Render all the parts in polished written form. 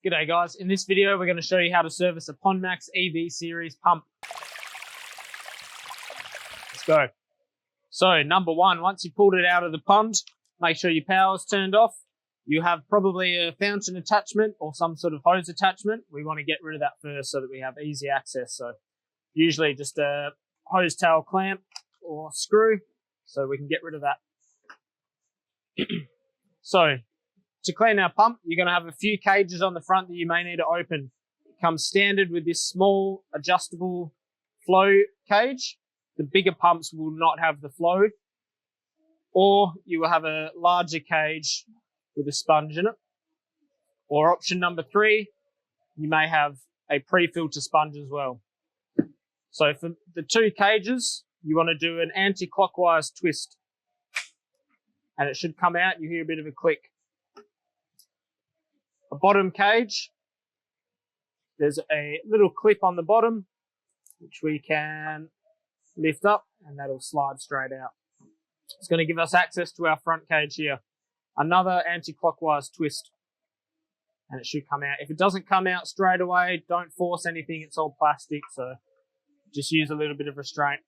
G'day guys, in this video we're going to show you how to service a PondMAX EV series pump. Let's go. So number one, once you've pulled it out of the pond, make sure your power's turned off. You have probably a fountain attachment or some sort of hose attachment. We want to get rid of that first so that we have easy access. So usually just a hose tail clamp or screw so we can get rid of that. So to clean our pump, you're going to have a few cages on the front that you may need to open. It comes standard with this small adjustable flow cage. The bigger pumps will not have the flow, or you will have a larger cage with a sponge in it. Or option number 3, you may have a pre-filter sponge as well. So for the 2 cages, you want to do an anti-clockwise twist. And it should come out, you hear a bit of a click. A bottom cage, there's a little clip on the bottom which we can lift up and that'll slide straight out. It's going to give us access to our front cage here. Another anti-clockwise twist and it should come out. If it doesn't come out straight away, don't force anything, it's all plastic, so just use a little bit of restraint.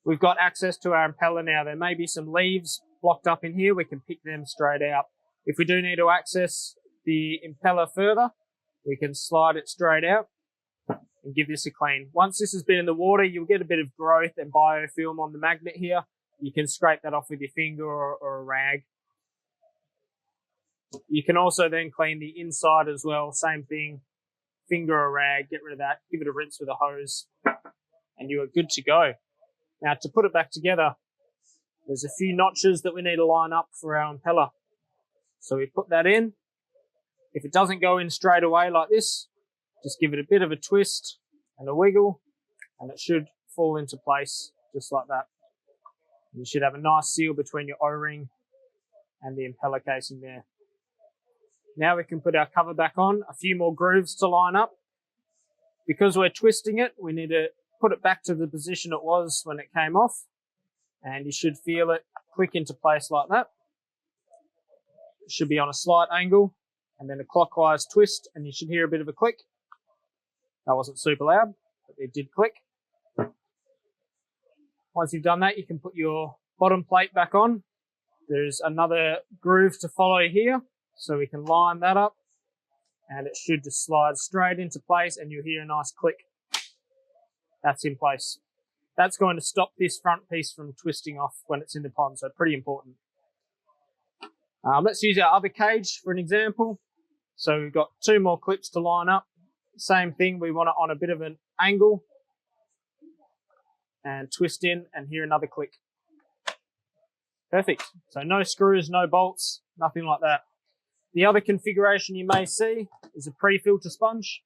We've got access to our impeller now. There may be some leaves blocked up in here, we can pick them straight out. If we do need to access the impeller further, we can slide it straight out and give this a clean. Once this has been in the water, you'll get a bit of growth and biofilm on the magnet here. You can scrape that off with your finger or a rag. You can also then clean the inside as well. Same thing, finger or rag, get rid of that, give it a rinse with a hose, and you are good to go. Now to put it back together, there's a few notches that we need to line up for our impeller. So we put that in. If it doesn't go in straight away like this, just give it a bit of a twist and a wiggle, and it should fall into place just like that. You should have a nice seal between your O-ring and the impeller casing there. Now we can put our cover back on, a few more grooves to line up. Because we're twisting it, we need to put it back to the position it was when it came off, and you should feel it click into place like that. It should be on a slight angle, and then a clockwise twist, and you should hear a bit of a click. That wasn't super loud, but it did click. Once you've done that, you can put your bottom plate back on. There's another groove to follow here, so we can line that up, and it should just slide straight into place, and you'll hear a nice click. That's in place. That's going to stop this front piece from twisting off when it's in the pond, so pretty important. Let's use our other cage for an example. So we've got 2 more clips to line up. Same thing, we want it on a bit of an angle and twist in and hear another click. Perfect. So no screws, no bolts, nothing like that. The other configuration you may see is a pre-filter sponge,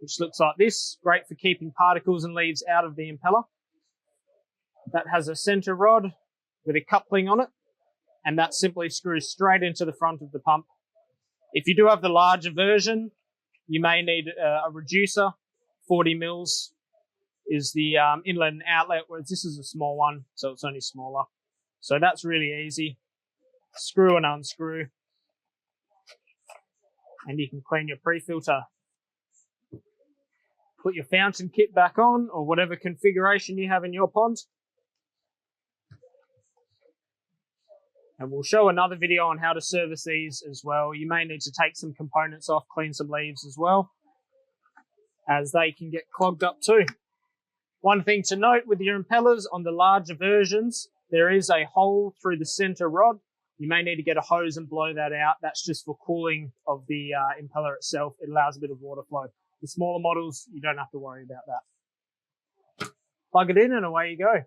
which looks like this. Great for keeping particles and leaves out of the impeller. That has a center rod with a coupling on it, and that simply screws straight into the front of the pump. If you do have the larger version, you may need a reducer. 40 mils is the inlet and outlet, whereas this is a small one, so it's only smaller. So that's really easy. Screw and unscrew, and you can clean your pre-filter. Put your fountain kit back on, or whatever configuration you have in your pond. And we'll show another video on how to service these as well. You may need to take some components off, clean some leaves as well, as they can get clogged up too. One thing to note with your impellers, on the larger versions, there is a hole through the center rod. You may need to get a hose and blow that out. That's just for cooling of the impeller itself. It allows a bit of water flow. The smaller models, you don't have to worry about that. Plug it in and away you go.